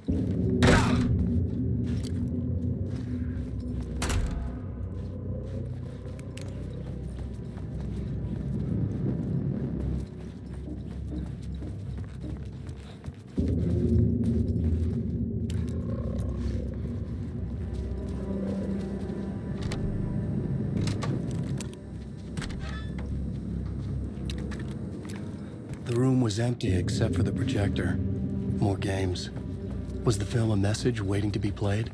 The room was empty except for the projector. More games. Was the film a message waiting to be played?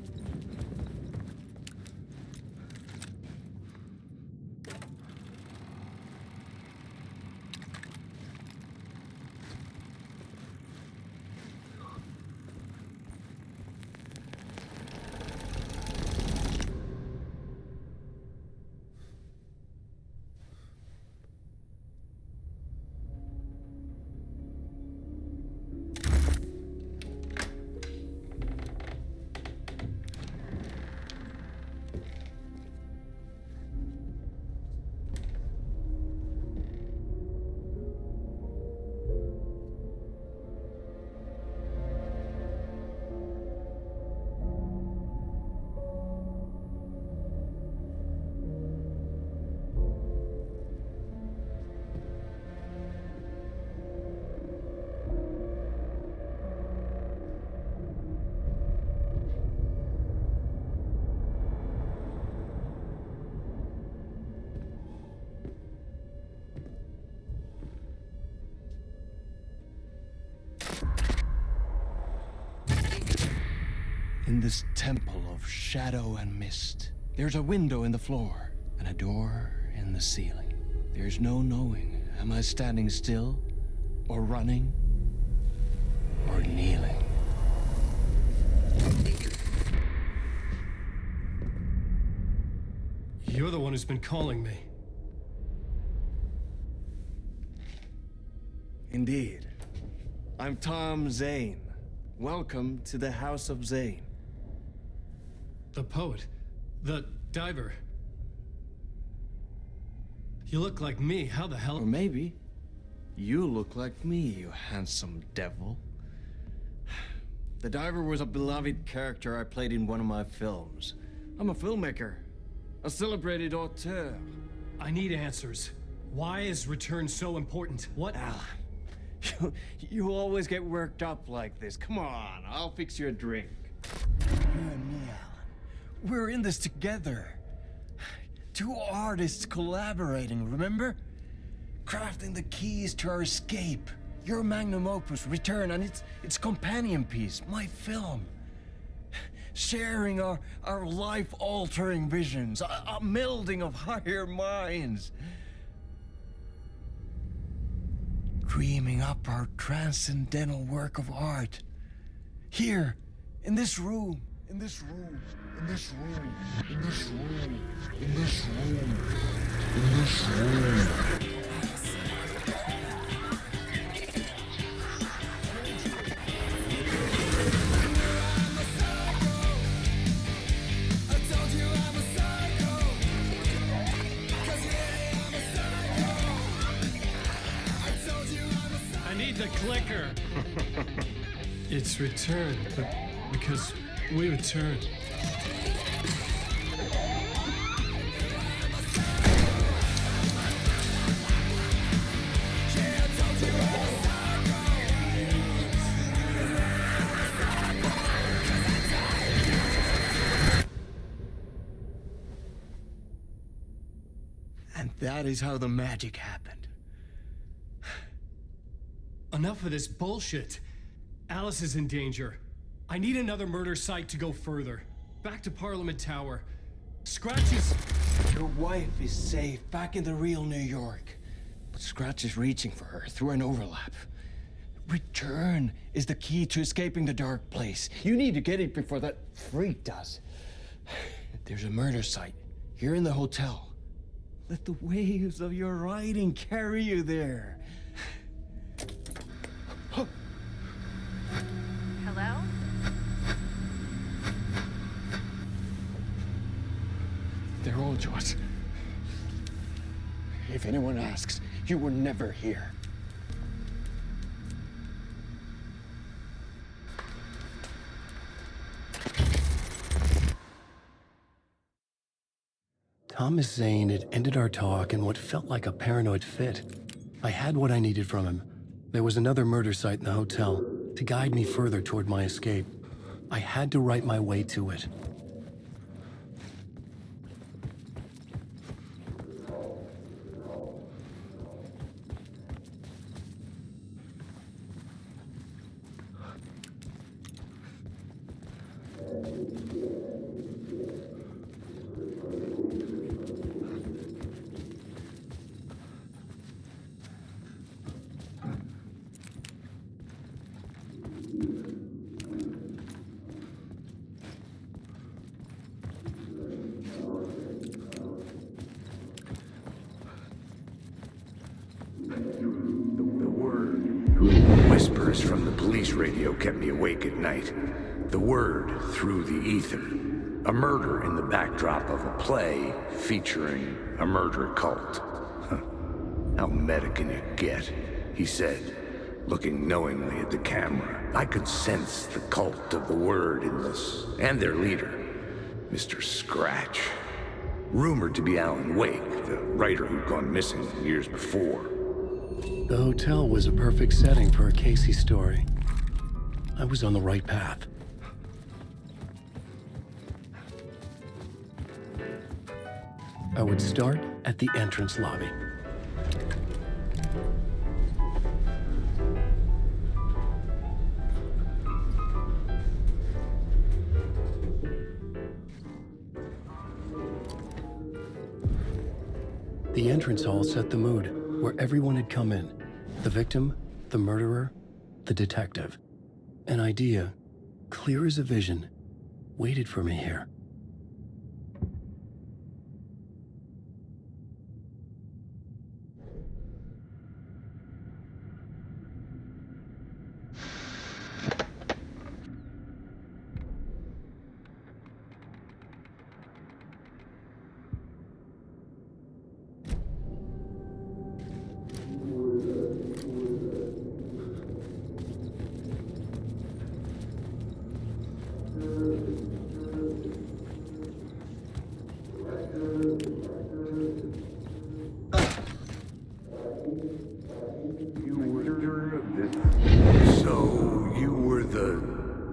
In this temple of shadow and mist, there's a window in the floor and a door in the ceiling. There's no knowing, am I standing still, or running, or kneeling? You're the one who's been calling me. Indeed. I'm Tom Zane. Welcome to the House of Zane. The poet. The diver. You look like me. How the hell? Or maybe you look like me, you handsome devil. The diver was a beloved character I played in one of my films. I'm a filmmaker, a celebrated auteur. I need answers. Why is Return so important? What? Alan, you always get worked up like this. Come on, I'll fix you a drink. You and me, Alan. We're in this together. Two artists collaborating, remember? Crafting the keys to our escape. Your magnum opus, Return, and its companion piece, my film. Sharing our life-altering visions, a melding of higher minds. Dreaming up our transcendental work of art. Here, in this room, in this room, in this room, in this room, in this room, in this room. I need the clicker. It's Return, but because we return. And that is how the magic happened. Enough of this bullshit. Alice is in danger. I need another murder site to go further. Back to Parliament Tower. Scratch is... Your wife is safe back in the real New York. But Scratch is reaching for her through an overlap. Return is the key to escaping the dark place. You need to get it before that freak does. There's a murder site here in the hotel. Let the waves of your writing carry you there. Hello? They're all yours. If anyone asks, you were never here. Thomas Zane had ended our talk in what felt like a paranoid fit. I had what I needed from him. There was another murder site in the hotel to guide me further toward my escape. I had to write my way to it. Whispers from the police radio kept me awake at night. The word through the ether. A murder in the backdrop of a play featuring a murder cult. How meta can you get? He said, looking knowingly at the camera. I could sense the cult of the word in this, and their leader, Mr. Scratch. Rumored to be Alan Wake, the writer who'd gone missing years before. The hotel was a perfect setting for a Casey story. I was on the right path. I would start at the entrance lobby. The entrance hall set the mood, where everyone had come in. The victim, the murderer, the detective. An idea, clear as a vision, waited for me here.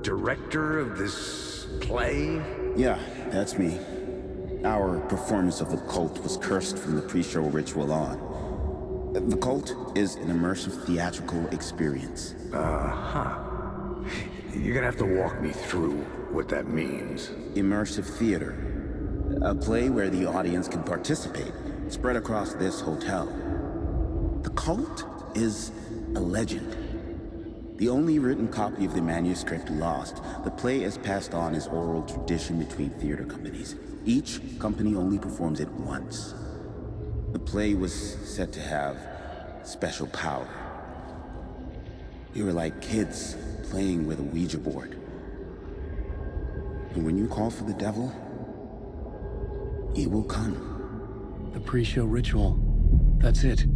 Director of this play? Yeah, that's me. Our performance of the cult was cursed from the pre-show ritual on. The cult is an immersive theatrical experience. You're gonna have to walk me through what that means. Immersive theater. A play where the audience can participate, spread across this hotel. The cult is a legend. The only written copy of the manuscript lost, the play is passed on as oral tradition between theater companies. Each company only performs it once. The play was said to have special power. We were like kids playing with a Ouija board. And when you call for the devil, he will come. The pre-show ritual. That's it.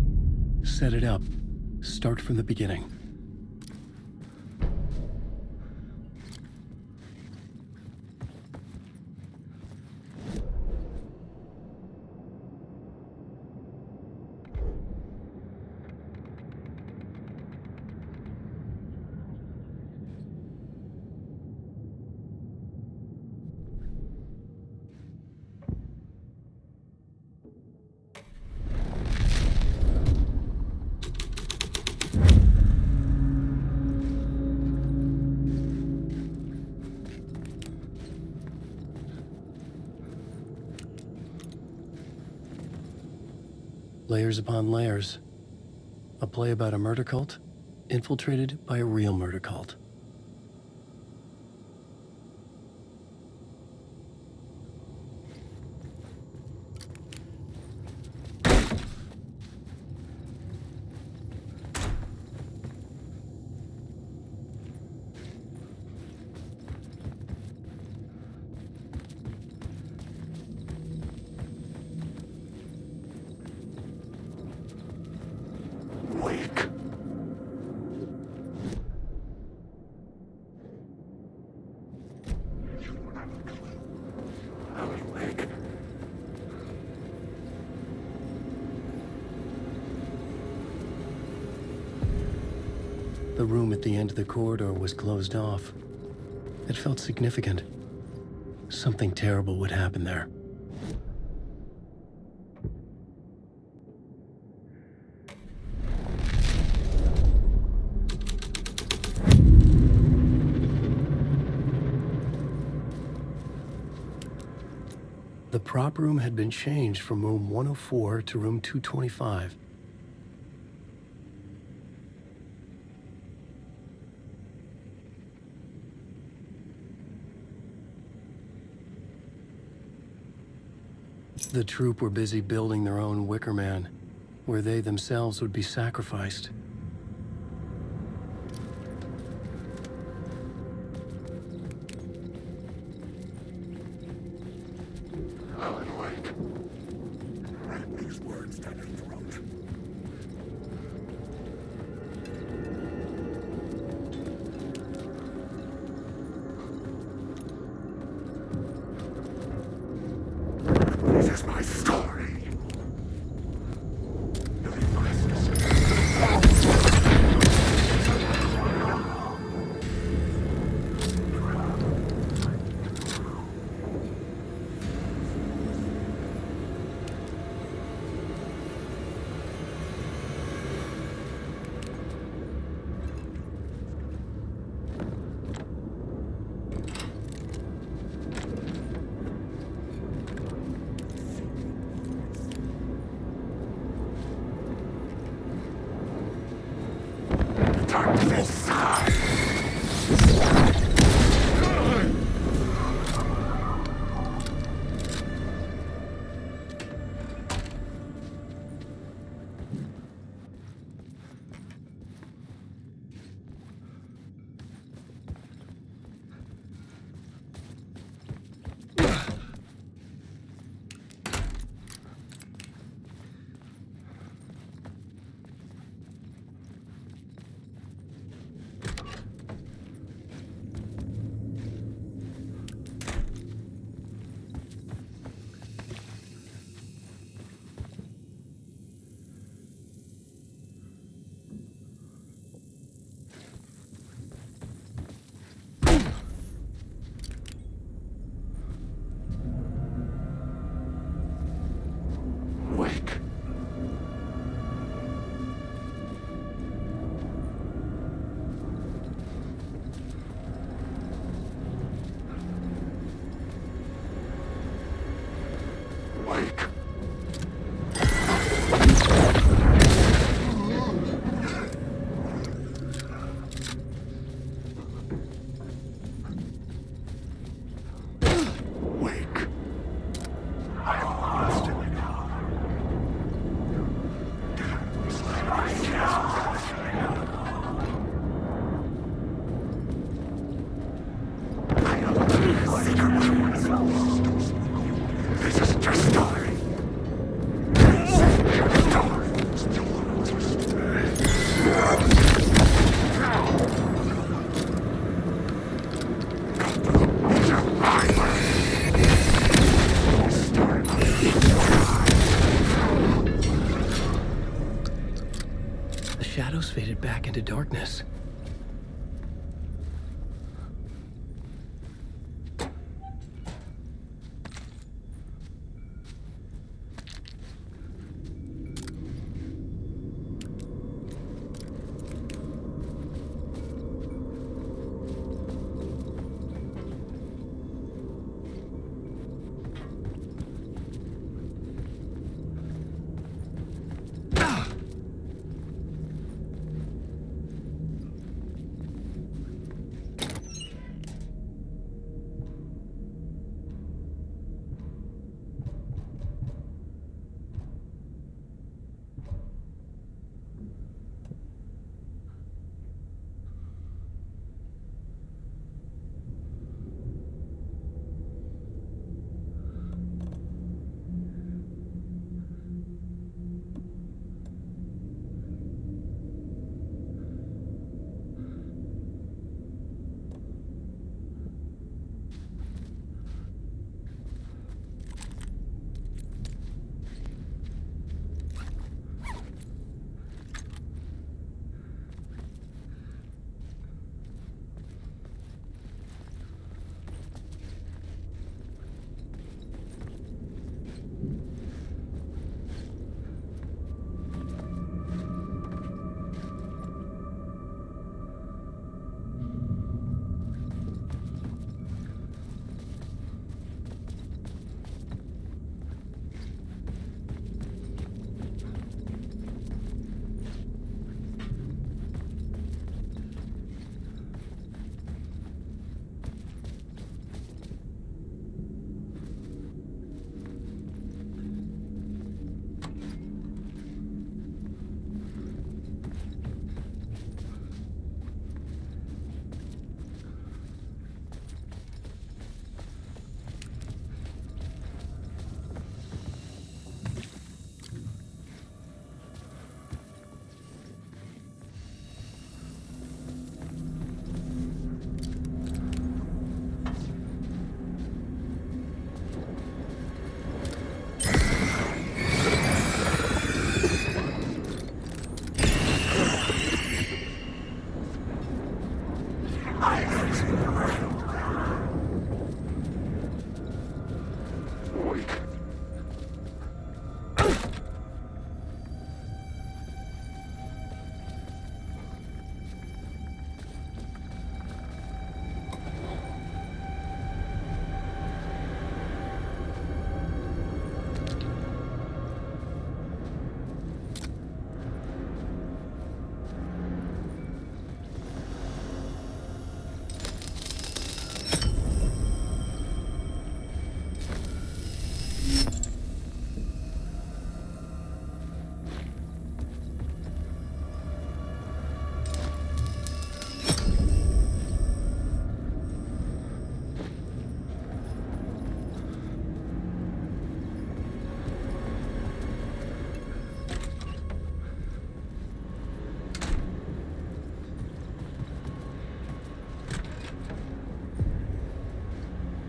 Set it up. Start from the beginning. Layers upon layers. A play about a murder cult, infiltrated by a real murder cult. The room at the end of the corridor was closed off. It felt significant. Something terrible would happen there. The prop room had been changed from room 104 to room 225. The troupe were busy building their own Wicker Man, where they themselves would be sacrificed. Alan Uwake. Write these words down your throat. This is my story. Darkness side. Wake. Wake. Wake. I am lost in it now. This is your story. The shadows faded back into darkness.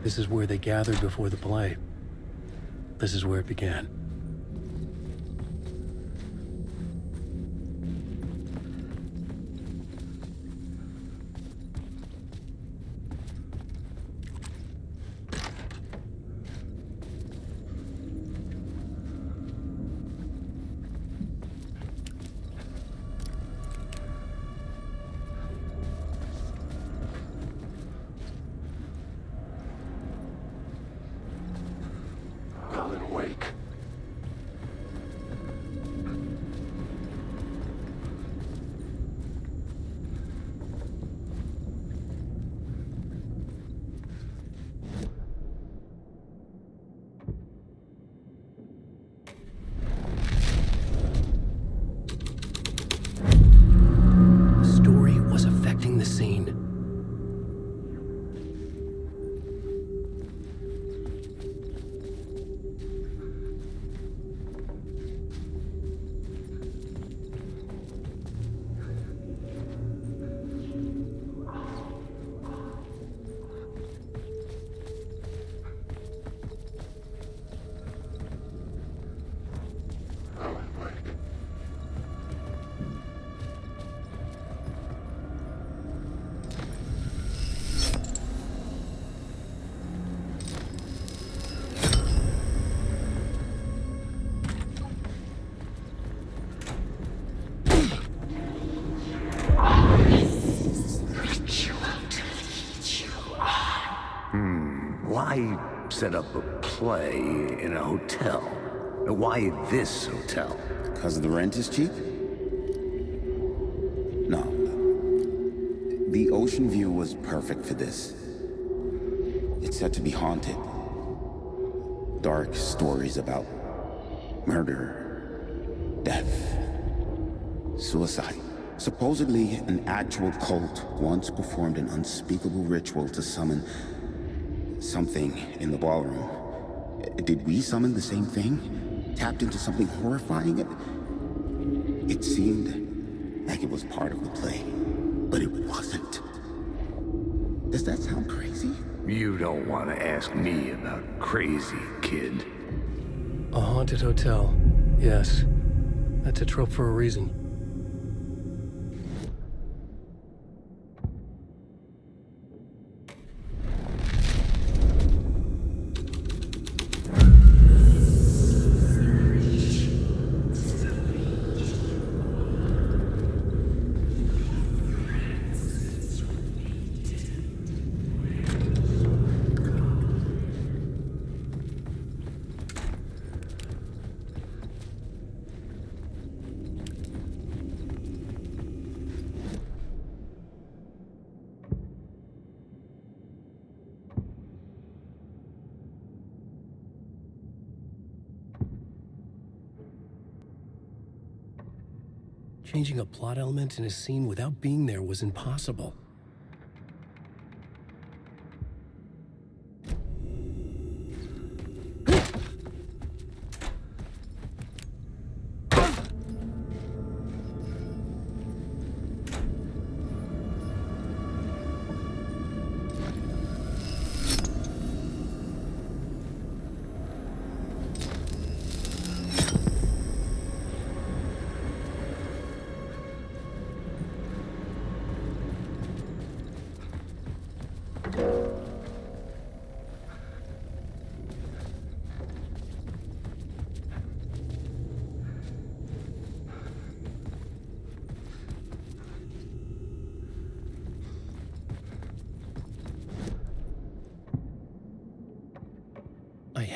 This is where they gathered before the play. This is where it began. Alan Uwake. The story was affecting the scene. Alan Uwake. Why set up a play in a hotel? Why this hotel? Because the rent is cheap? No. The ocean view was perfect for this. It's said to be haunted. Dark stories about murder, death, suicide. Supposedly, an actual cult once performed an unspeakable ritual to summon something in the ballroom. Did we summon the same thing? Tapped into something horrifying? It seemed like it was part of the play, but it wasn't. Does that sound crazy? You don't want to ask me about crazy, kid. A haunted hotel. Yes. That's a trope for a reason. Changing a plot element in a scene without being there was impossible.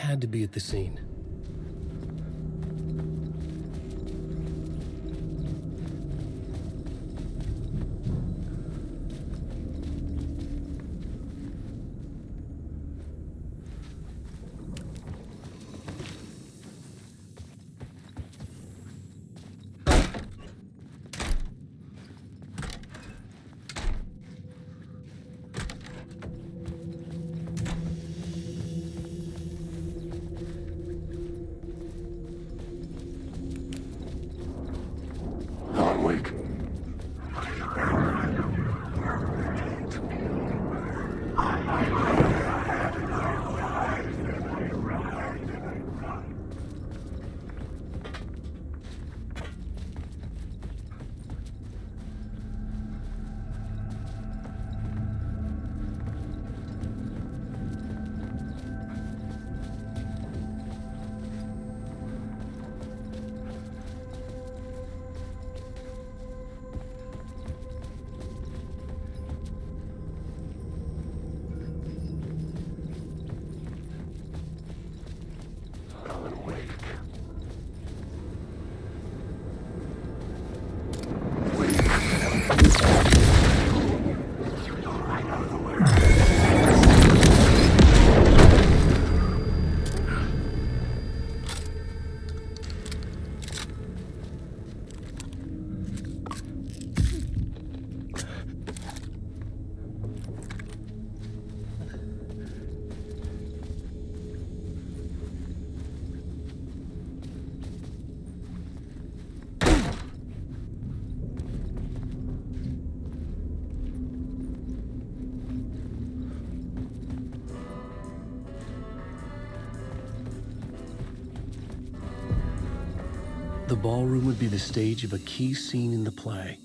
had to be at the scene. Alan Wake. Alan Wake. The ballroom would be the stage of a key scene in the play.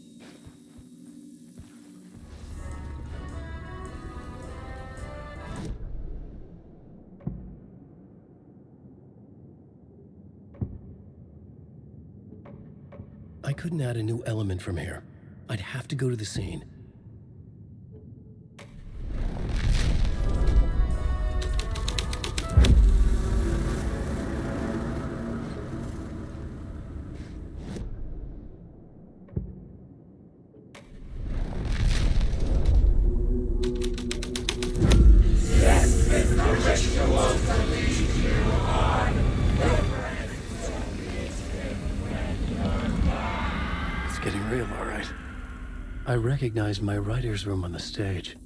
I couldn't add a new element from here. I'd have to go to the scene. Getting real, all right. I recognize my writer's room on the stage.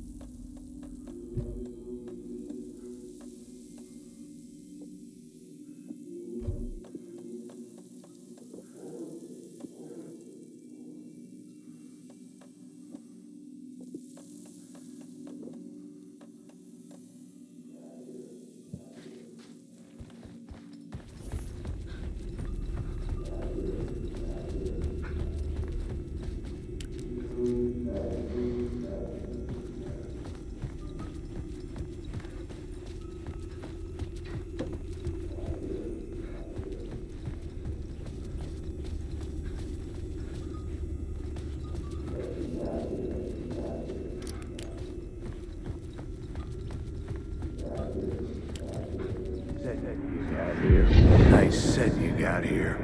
Nice set you got here.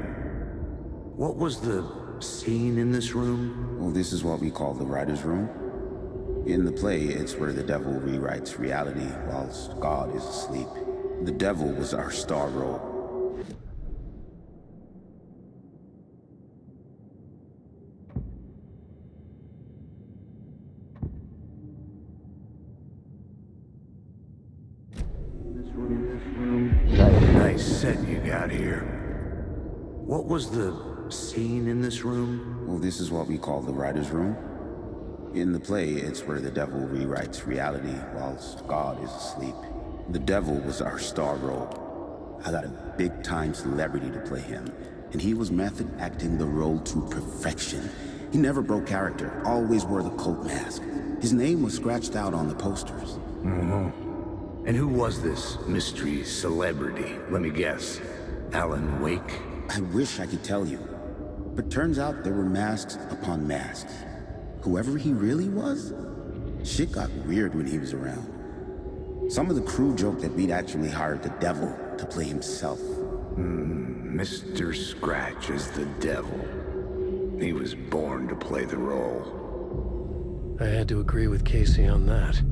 What was the scene in this room? Well, this is what we call the writer's room. In the play, it's where the devil rewrites reality whilst God is asleep. The devil was our star role. Nice set you got here. What was the scene in this room? Well, this is what we call the writer's room. In the play, it's where the devil rewrites reality whilst God is asleep. The devil was our star role. I got a big-time celebrity to play him, and he was method acting the role to perfection. He never broke character, always wore the cult mask. His name was scratched out on the posters. And who was this mystery celebrity? Let me guess. Alan Wake? I wish I could tell you, but turns out there were masks upon masks. Whoever he really was, shit got weird when he was around. Some of the crew joked that we'd actually hired the devil to play himself. Mr. Scratch is the devil. He was born to play the role. I had to agree with Casey on that.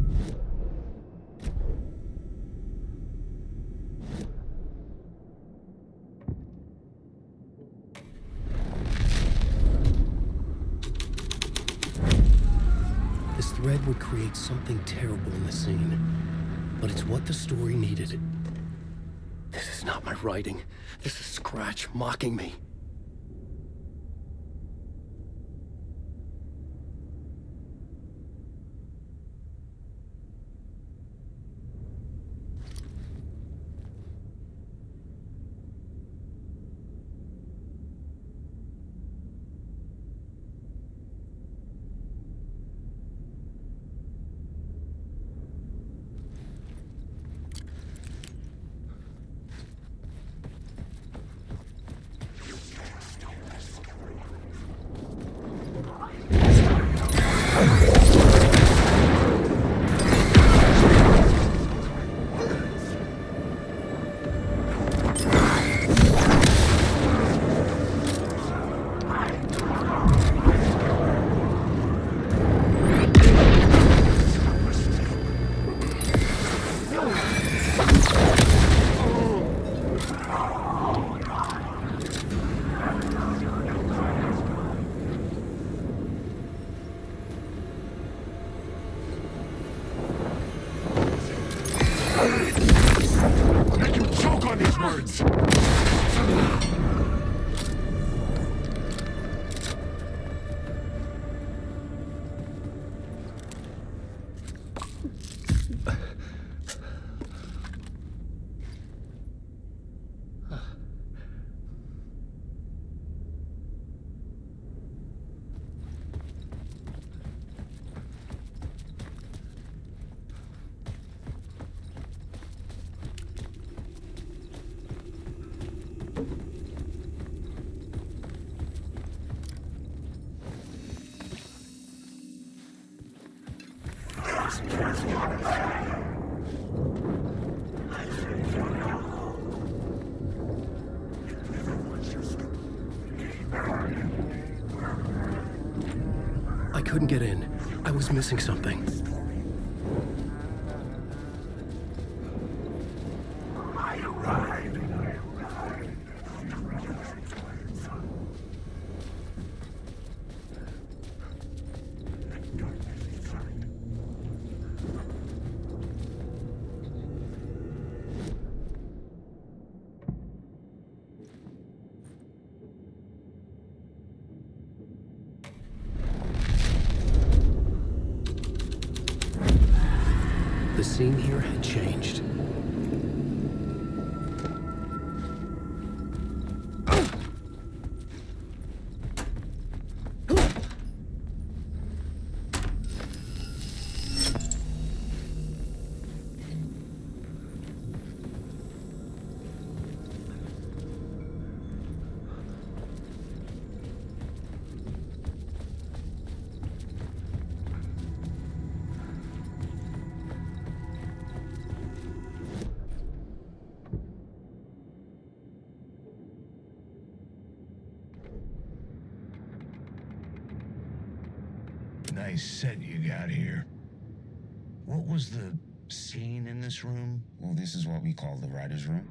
This thread would create something terrible in the scene, but it's what the story needed. This is not my writing. This is Scratch mocking me. I couldn't get in. I was missing something. The scene here had changed. Nice set you got here. What was the scene in this room? Well, this is what we call the writer's room.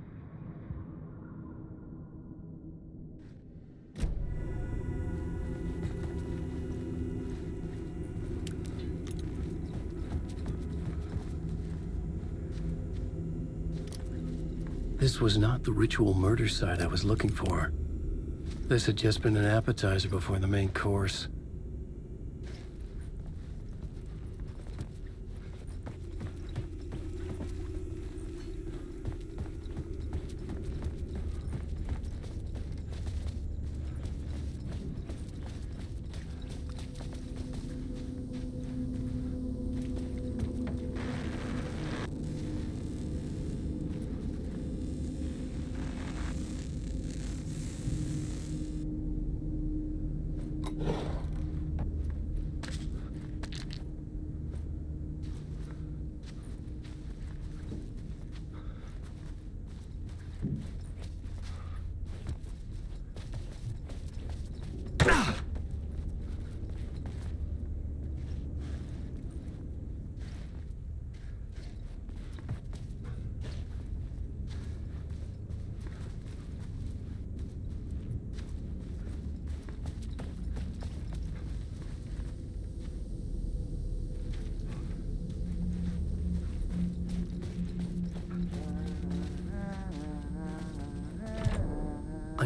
This was not the ritual murder site I was looking for. This had just been an appetizer before the main course.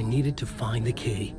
I needed to find the key.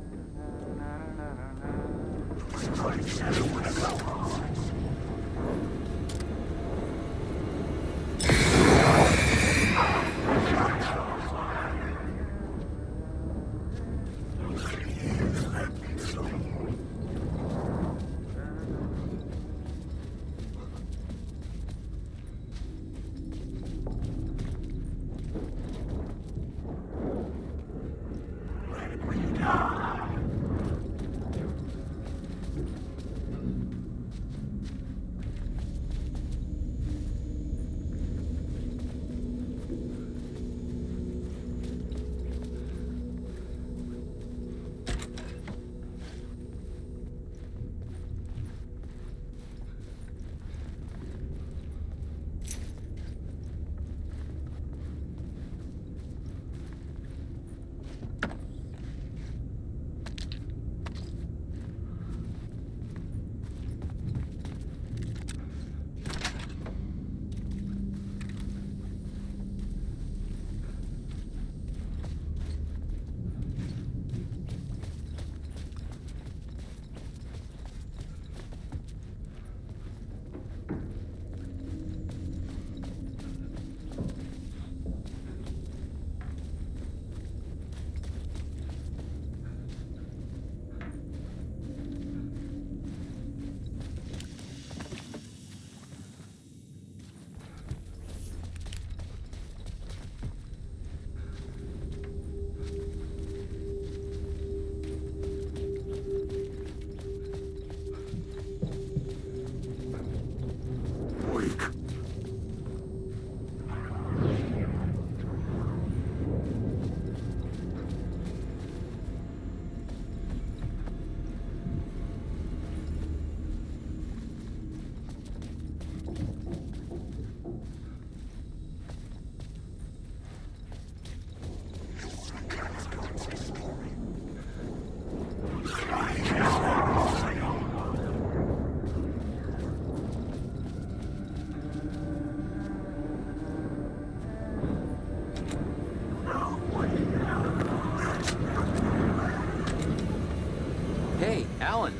Hey, Alan.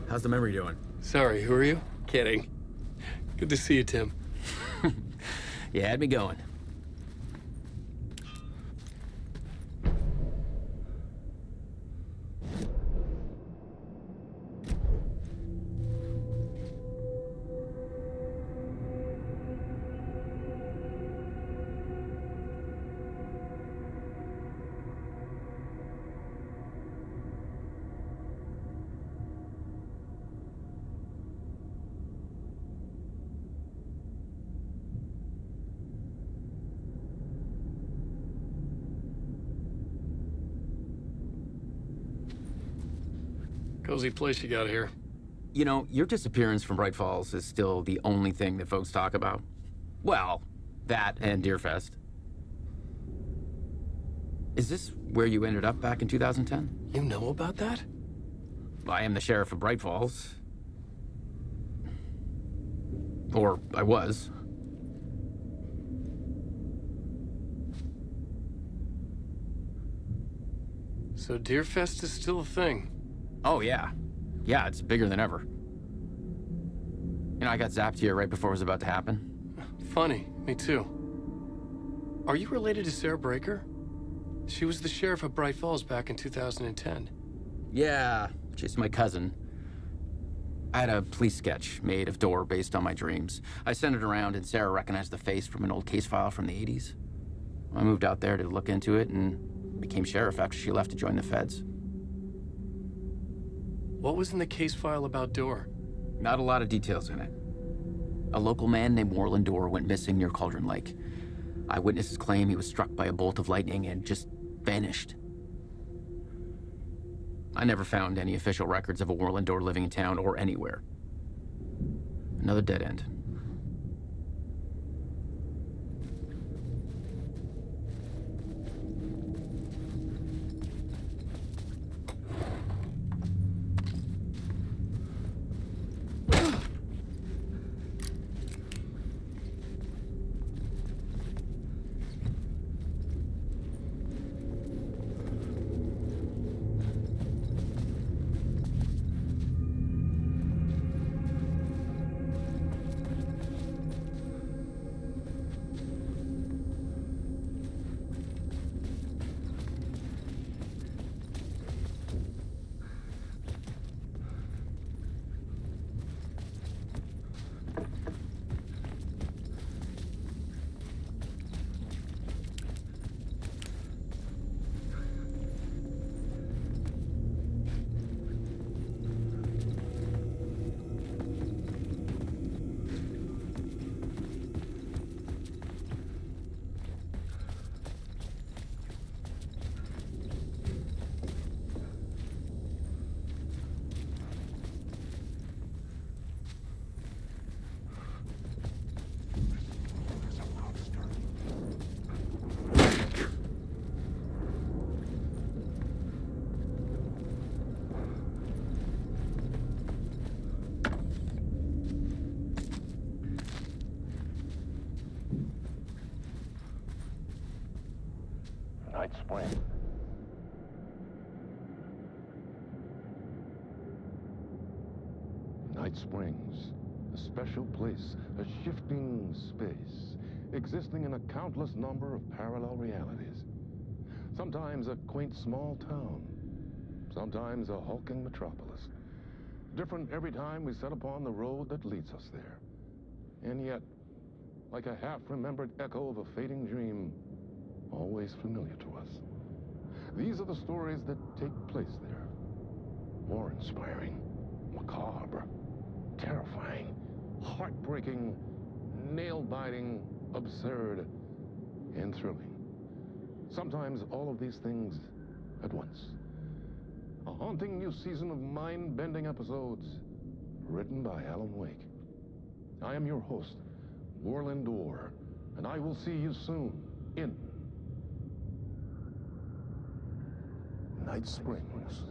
How's the memory doing? Sorry, who are you? Kidding. Good to see you, Tim. You had me going. Cozy place you got here. You know, your disappearance from Bright Falls is still the only thing that folks talk about. Well, that and Deerfest. Is this where you ended up back in 2010? You know about that? I am the sheriff of Bright Falls. Or I was. So Deerfest is still a thing. Oh, yeah. Yeah, it's bigger than ever. You know, I got zapped here right before it was about to happen. Funny, me too. Are you related to Sarah Breaker? She was the sheriff of Bright Falls back in 2010. Yeah, she's my cousin. I had a police sketch made of Door based on my dreams. I sent it around and Sarah recognized the face from an old case file from the 80s. I moved out there to look into it and became sheriff after she left to join the feds. What was in the case file about Door? Not a lot of details in it. A local man named Warland Door went missing near Cauldron Lake. Eyewitnesses claim he was struck by a bolt of lightning and just vanished. I never found any official records of a Warland Door living in town or anywhere. Another dead end. Night Springs, a special place, a shifting space, existing in a countless number of parallel realities. Sometimes a quaint small town, sometimes a hulking metropolis. Different every time we set upon the road that leads us there. And yet, like a half-remembered echo of a fading dream, always familiar to us. These are the stories that take place there. Awe-inspiring, macabre, terrifying, heartbreaking, nail-biting, absurd, and thrilling. Sometimes all of these things at once. A haunting new season of mind-bending episodes written by Alan Uwaic. I am your host, Warland Orr, and I will see you soon in Night Springs.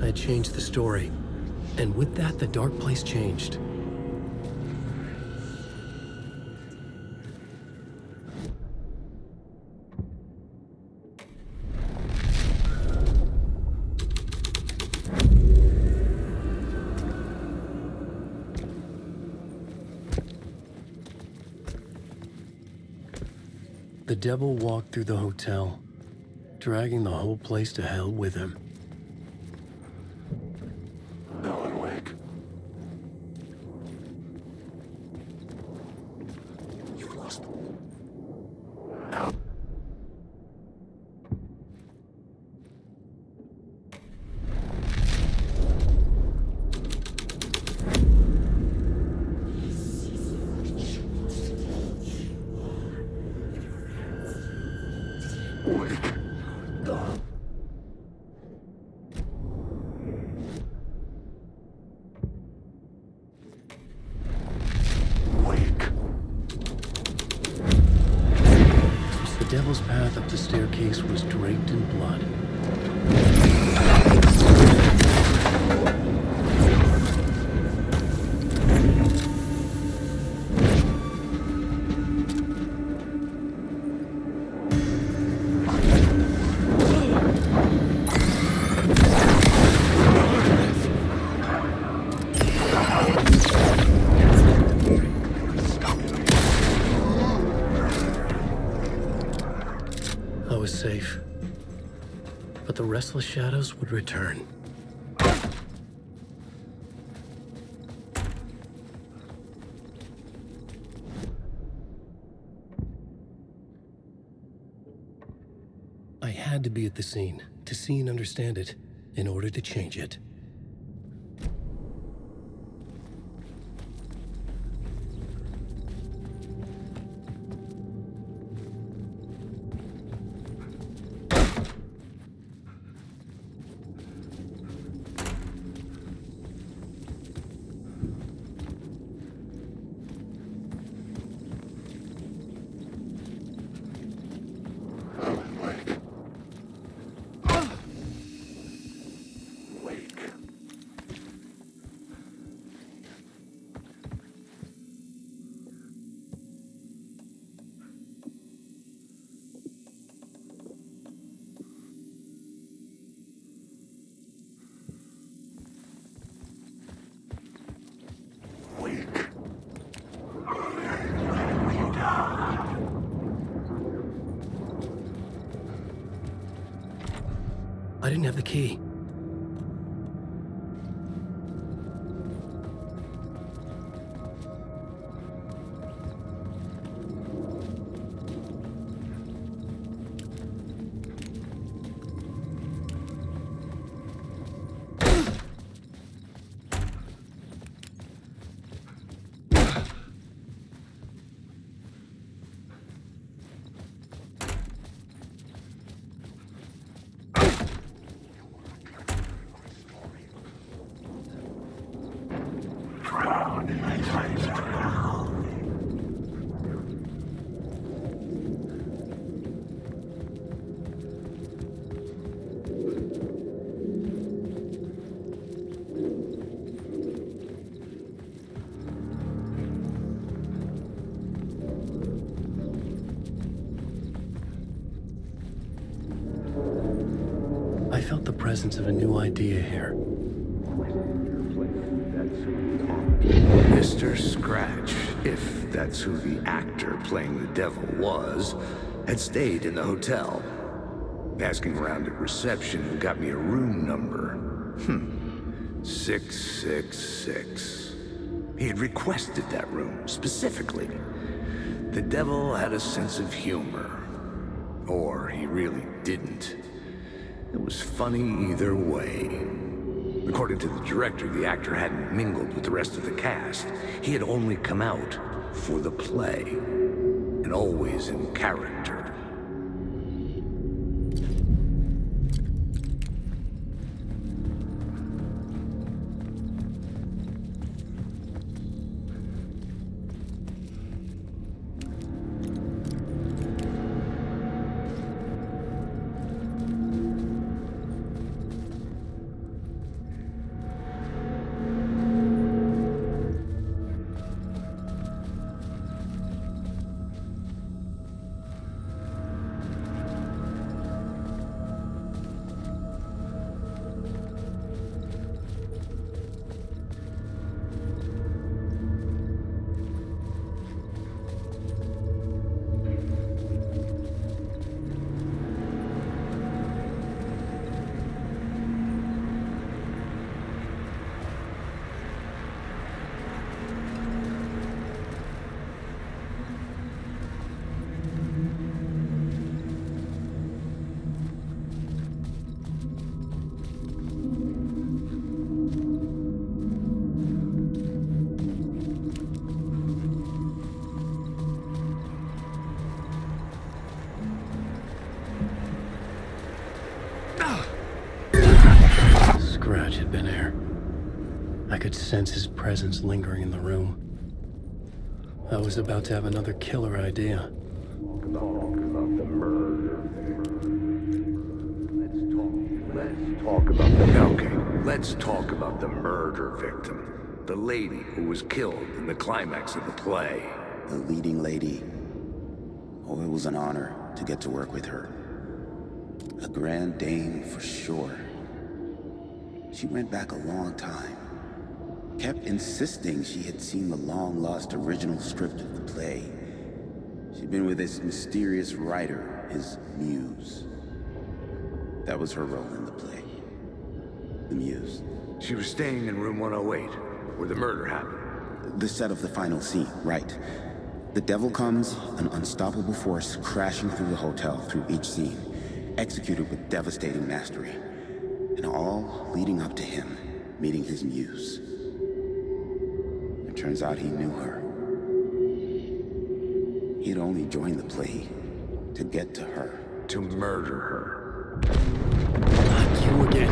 I changed the story. And with that, the dark place changed. The devil walked through the hotel, dragging the whole place to hell with him. Alan Wake. You've lost them. The devil's path up the staircase was draped in blood. I was safe, but the restless shadows would return. I had to be at the scene, to see and understand it, in order to change it. Alan Wake. Wake. Wake. I didn't have the key. I felt the presence of a new idea here. Mr. Scratch, if that's who the actor playing the devil was, had stayed in the hotel. Asking around at reception got me a room number. 666. He had requested that room, specifically. The devil had a sense of humor. Or he really didn't. It was funny either way. According to the director, the actor hadn't mingled with the rest of the cast. He had only come out for the play, and always in character. could sense his presence lingering in the room. I was about to have another killer idea. Talk about the murder. Let's talk about the... Okay, let's talk about the murder victim. The lady who was killed in the climax of the play. The leading lady. Oh, it was an honor to get to work with her. A grand dame for sure. She went back a long time. Kept insisting she had seen the long-lost original script of the play. She'd been with this mysterious writer, his muse. That was her role in the play. The muse. She was staying in room 108, where the murder happened. The set of the final scene, right. The devil comes, an unstoppable force crashing through the hotel through each scene, executed with devastating mastery. And all leading up to him meeting his muse. It turns out he knew her. He had only joined the play to get to her. To murder her. Not you again.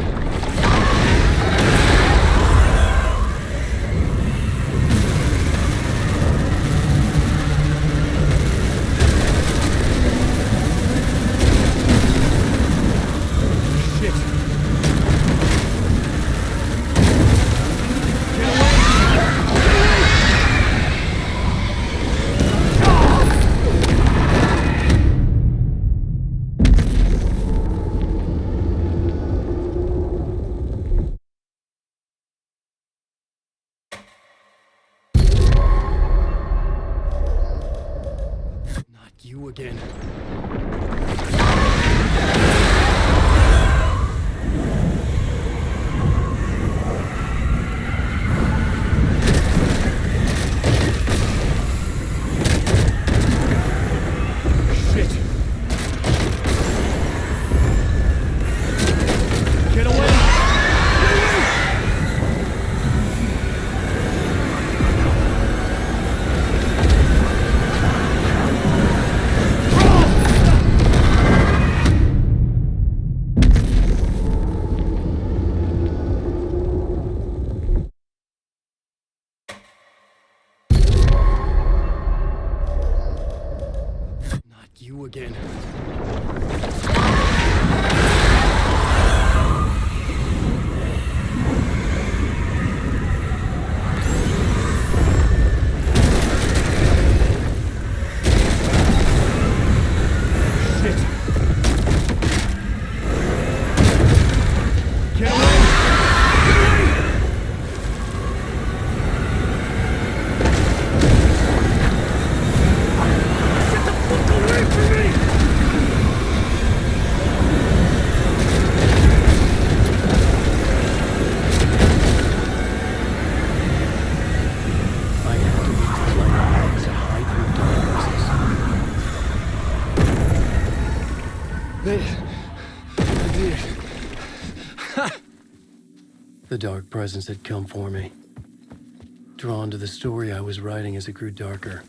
You again. You again. The dark presence had come for me. Drawn to the story I was writing as it grew darker.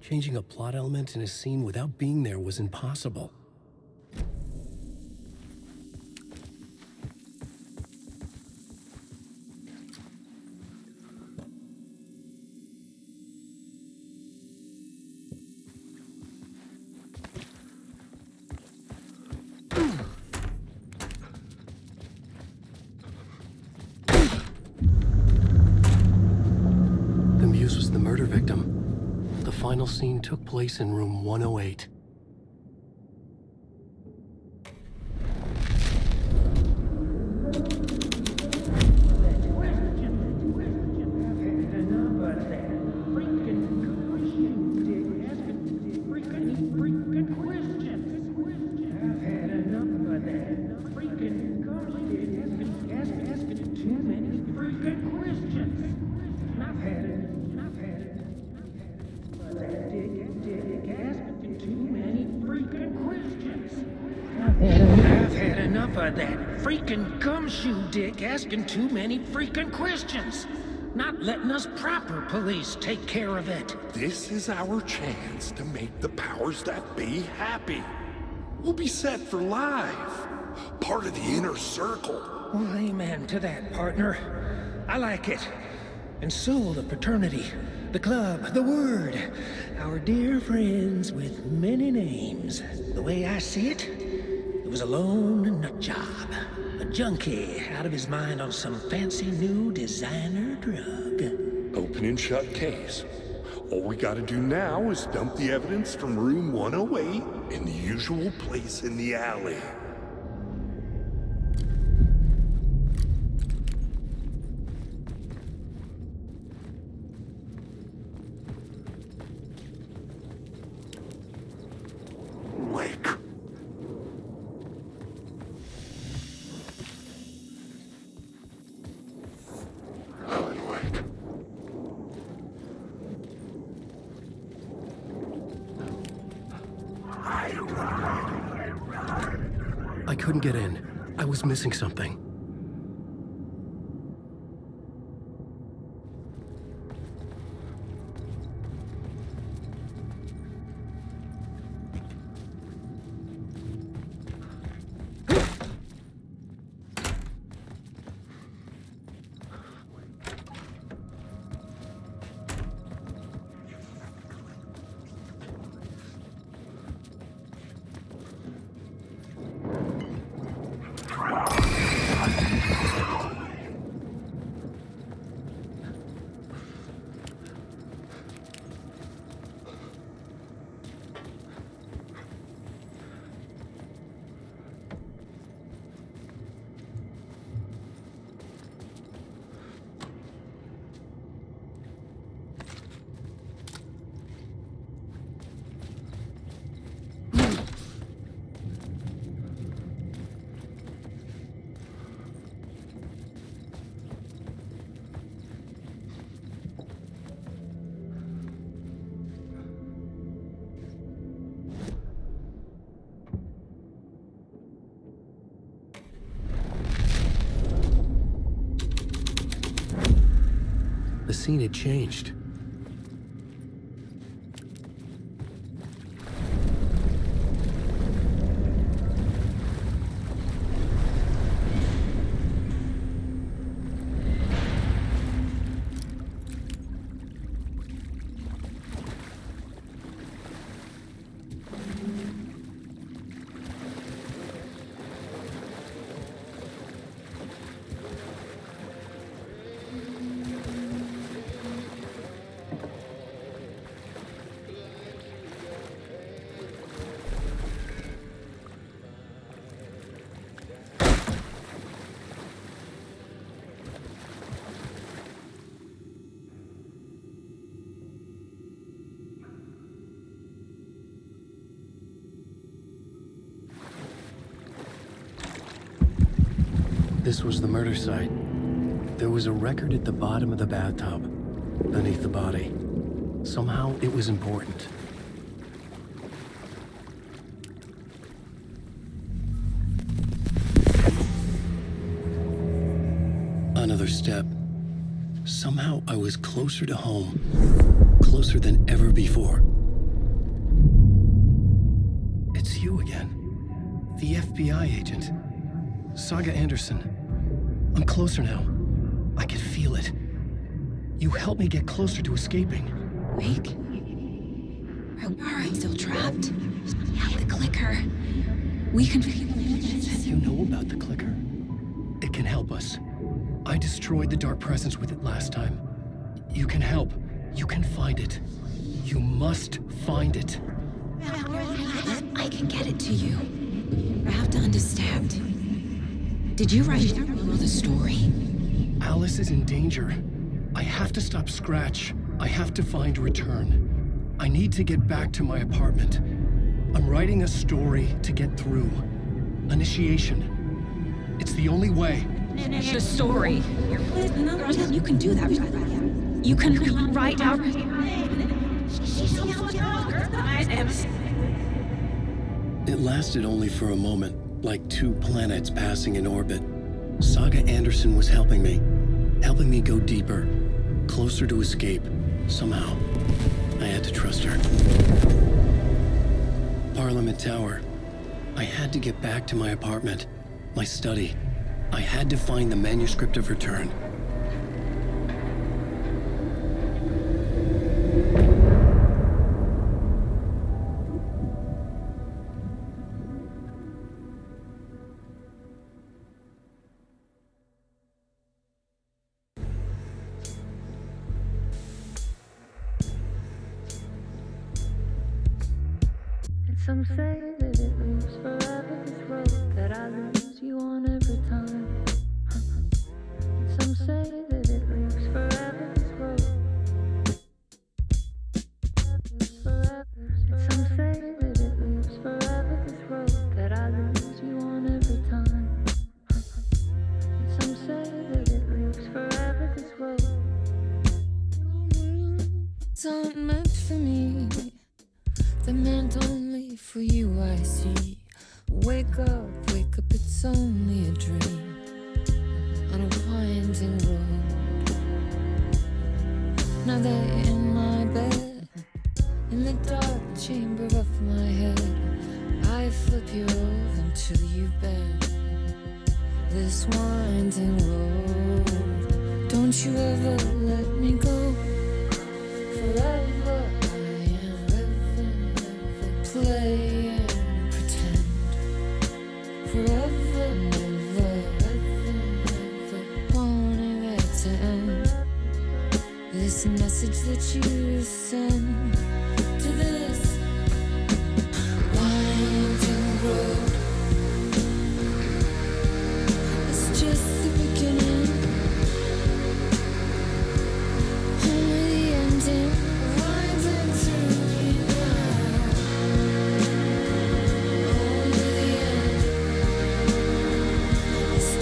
Changing a plot element in a scene without being there was impossible. The muse was the murder victim. The final scene took place in room 108. Too many that freaking gumshoe dick asking too many freaking questions. Not letting us proper police take care of it. This is our chance to make the powers that be happy. We'll be set for life. Part of the inner circle. Well, amen to that, partner. I like it. And so the fraternity, the club, the word. Our dear friends with many names. The way I see it, it was a lone nut job. A junkie out of his mind on some fancy new designer drug. Open and shut case. All we gotta do now is dump the evidence from room 108 in the usual place in the alley. Wake. Alan Wake. I couldn't get in. I was missing something. The scene had changed. This was the murder site. There was a record at the bottom of the bathtub, beneath the body. Somehow, it was important. Another step. Somehow, I was closer to home. Closer than ever before. It's you again. The FBI agent. Saga Andерсон. I'm closer now. I can feel it. You helped me get closer to escaping. Wake? Are I still trapped? The clicker. We can... You know about the clicker? It can help us. I destroyed the dark presence with it last time. You can help. You can find it. You must find it. I can get it to you. I have to understand. Did you write the story? Alice is in danger. I have to stop Scratch. I have to find Return. I need to get back to my apartment. I'm writing a story to get through. Initiation. It's the only way. The story. You can do that. You can write out... It lasted only for a moment. like two planets passing in orbit. Saga Andерсон was helping me go deeper, closer to escape, somehow. I had to trust her. Parliament Tower. I had to get back to my apartment, my study. I had to find the manuscript of return. Some say that it moves forever, this road that I lose you on every time. Some say that it moves forever, this road. Some say that it moves forever, this road that I lose you on every time. Some say that it moves forever, this road. It's not meant for me. They're meant only for you, I see. Wake up, it's only a dream on a winding road. Now they're in my bed, in the dark chamber of my head. I flip you over until you bend this winding road. Don't you ever let me go. Forever play and pretend. Forever, never, wanting it to end. This message that you send to this winding road. It's just the beginning, only the ending. Winding through me now.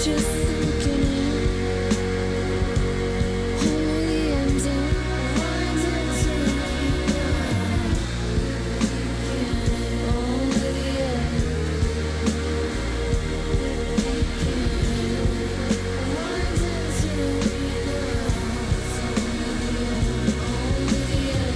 Just the beginning, only the ending. Winding through me now. Only the end. Winding through me now. Only the end. Winding through me now. Only the end.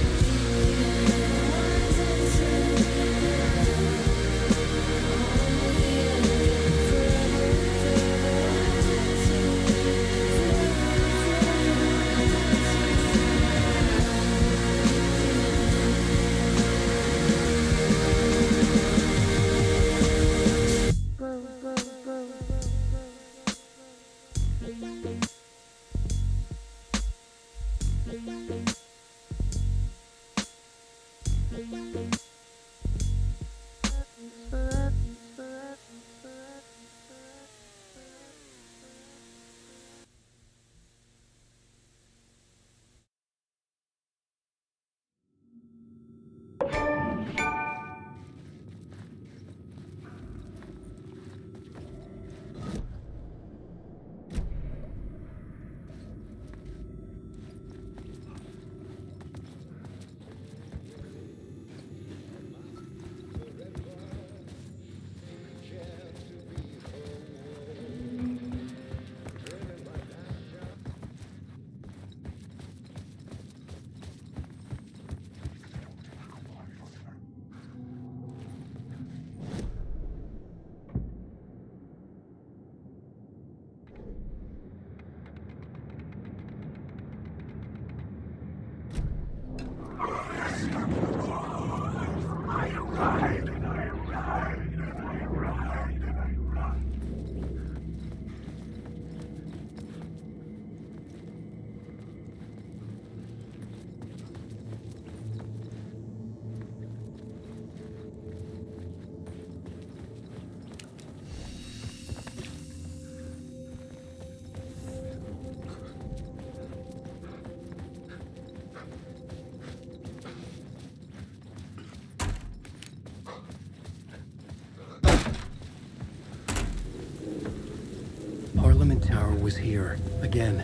Parliament Tower was here, again.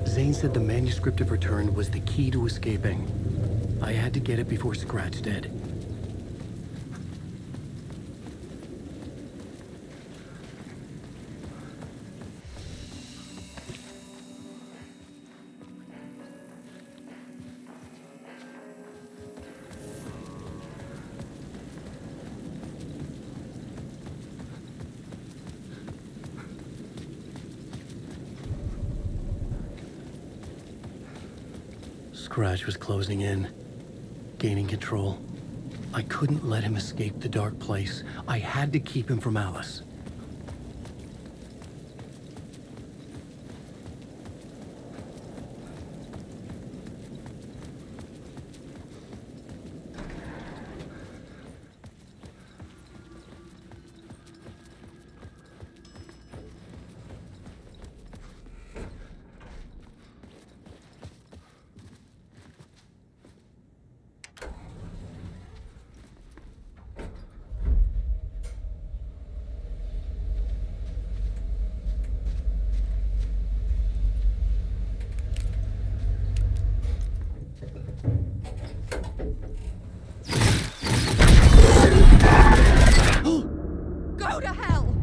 Zane said the manuscript of return was the key to escaping. I had to get it before Scratch did. crash was closing in, gaining control. I couldn't let him escape the dark place. I had to keep him from Alice. Go to hell!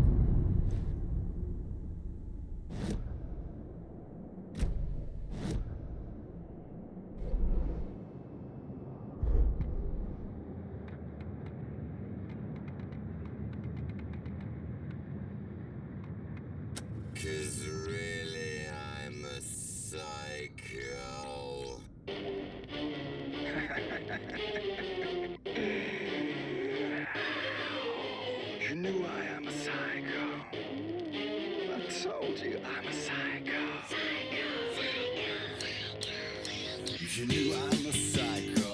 Cause really I'm a psycho. You knew I am a psycho. I told you I'm a psycho. You knew I'm a psycho.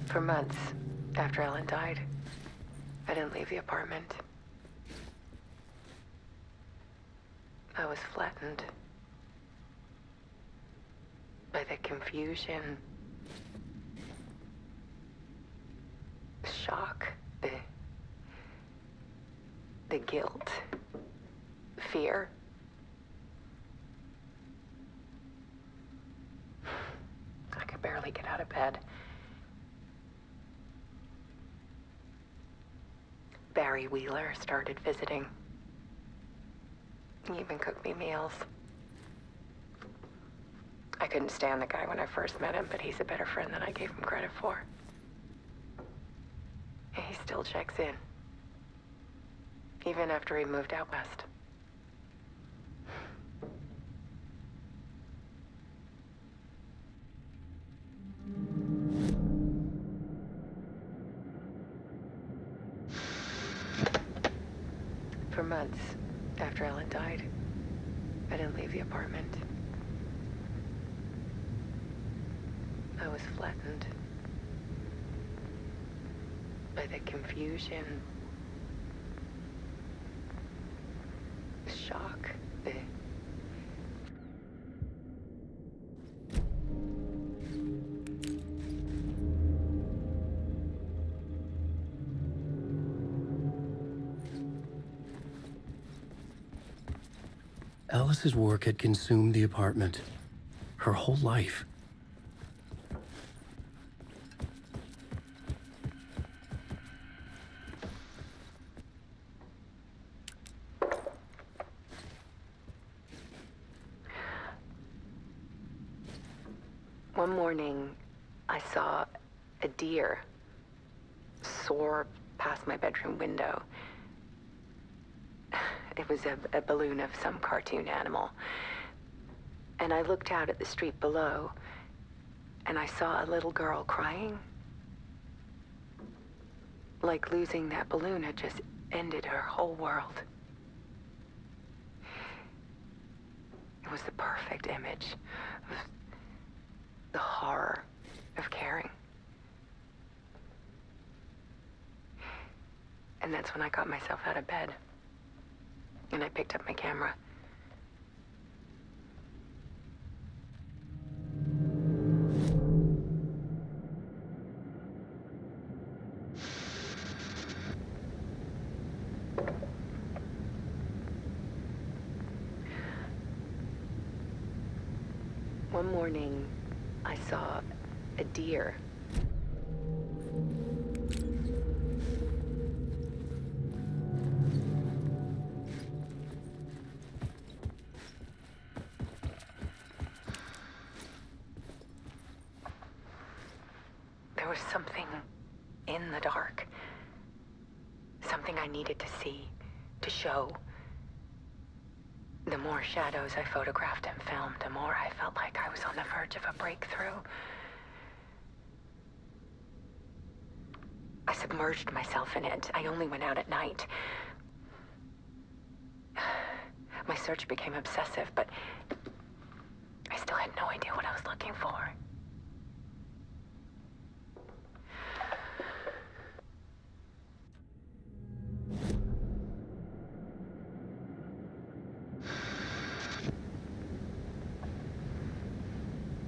For months after Alan died, I didn't leave the apartment. I was flattened by the confusion, the shock, the guilt, fear. I could barely get out of bed. Barry Wheeler started visiting. He even cooked me meals. I couldn't stand the guy when I first met him, but he's a better friend than I gave him credit for. And he still checks in, even after he moved out west. For months after Alan died, I didn't leave the apartment. I was flattened by the confusion, the shock, the Alice's work had consumed the apartment. Her whole life. One morning, I saw a deer soar past my bedroom window. It was a balloon of some cartoon animal. And I looked out at the street below, and I saw a little girl crying. Like losing that balloon had just ended her whole world. It was the perfect image of the horror of caring. And that's when I got myself out of bed. And I picked up my camera. One morning, I saw a deer. There was something in the dark. Something I needed to see, to show. The more shadows I photographed and filmed, the more I felt like I was on the verge of a breakthrough. I submerged myself in it. I only went out at night. My search became obsessive, but I still had no idea what I was looking for.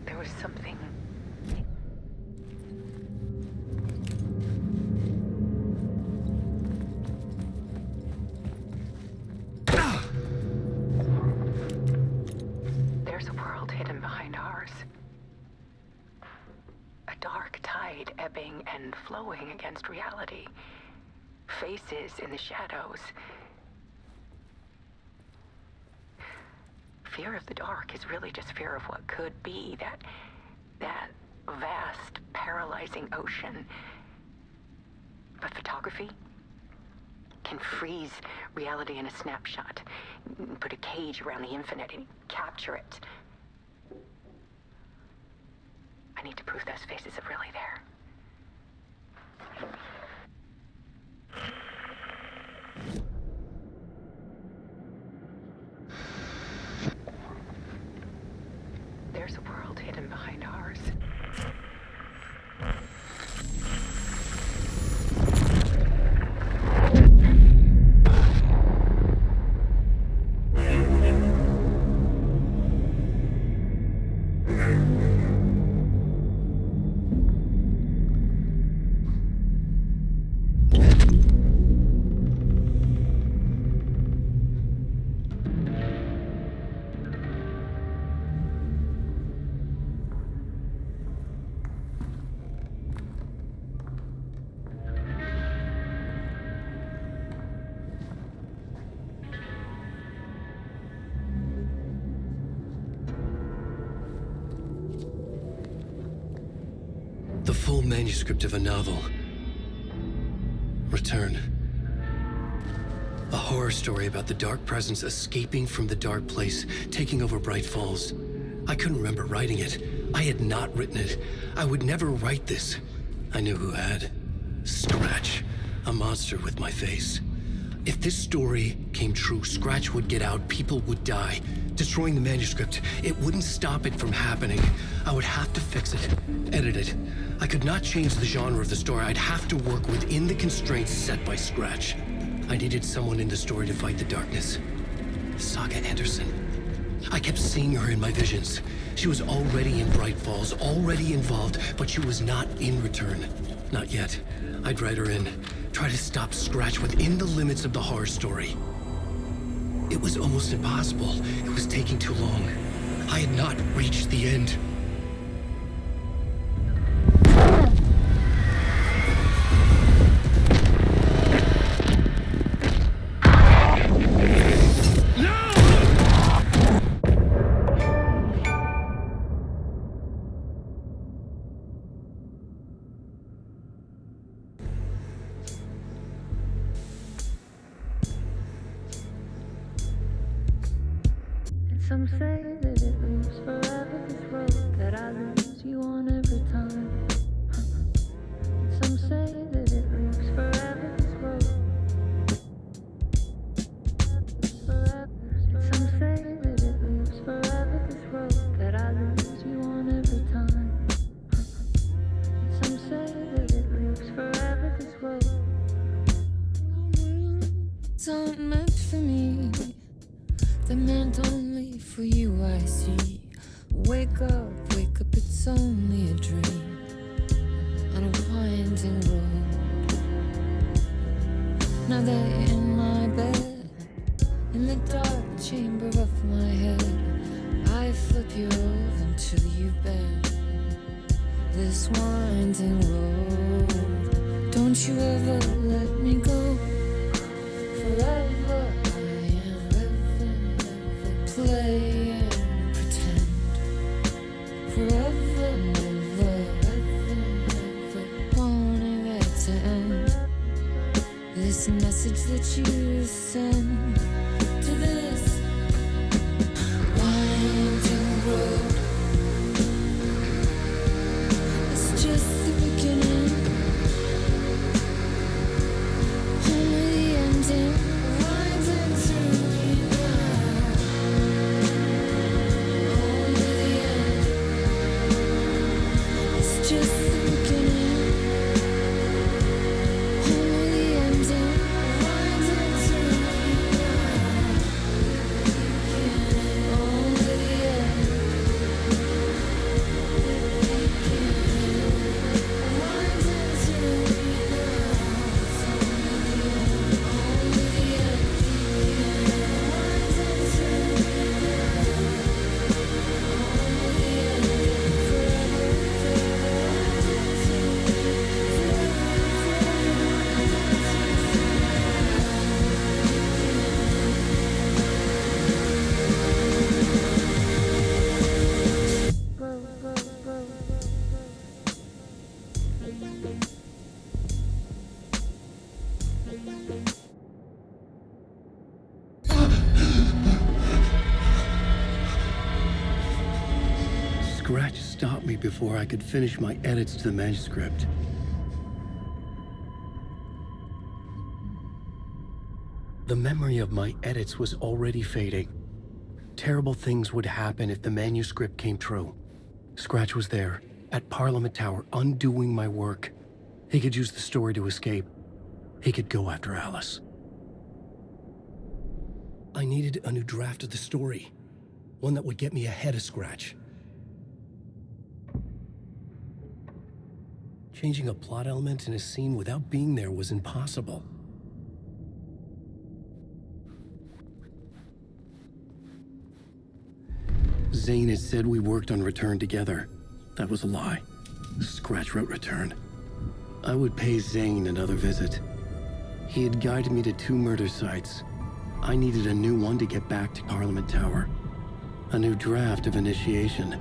There was something. There's a world hidden behind ours. A dark tide ebbing and flowing against reality. Faces in the shadows. Fear of the dark is really just fear of what could be, that vast, paralyzing ocean. But photography can freeze reality in a snapshot, put a cage around the infinite and capture it. I need to prove those faces are really there. There's a world hidden behind ours. The full manuscript of a novel. Return. A horror story about the dark presence escaping from the dark place, taking over Bright-Fall's. I couldn't remember writing it. I had not written it. I would never write this. I knew who had. Scratch. A monster with my face. If this story came true, Scratch would get out, people would die. Destroying the manuscript, it wouldn't stop it from happening. I would have to fix it, edit it. I could not change the genre of the story. I'd have to work within the constraints set by Scratch. I needed someone in the story to fight the darkness. Saga Andерсон. I kept seeing her in my visions. She was already in Bright-Fall's, already involved, but she was not in Return. Not yet. I'd write her in. Try to stop Scratch within the limits of the horror story. It was almost impossible. It was taking too long. I had not reached the end. Some say that it moves forever, this road that I lose you on every time. Some say that it moves forever, this road. Some say that it moves forever. and only for you I see. Wake up, it's only a dream on a winding road. Now that you're in my bed, in the dark chamber of my head, I flip you over until you bend this winding road. Don't you ever let me go. Forever I am living, play and pretend. Forever, never, wanting it to end. This message that you send to this winding road. It's just the beginning, only the ending. Winding through me now, only the end. It's just the beginning, only the ending. Winding through me now, only the end. Scratch stopped me before I could finish my edits to the manuscript. The memory of my edits was already fading. Terrible things would happen if the manuscript came true. Scratch was there, at Parliament Tower, undoing my work. He could use the story to escape. He could go after Alice. I needed a new draft of the story. One that would get me ahead of Scratch. Changing a plot element in a scene without being there was impossible. Zane had said we worked on Return together. That was a lie. Scratch wrote Return. I would pay Zane another visit. He had guided me to 2 murder sites. I needed a new one to get back to Parliament Tower. A new draft of Initiation.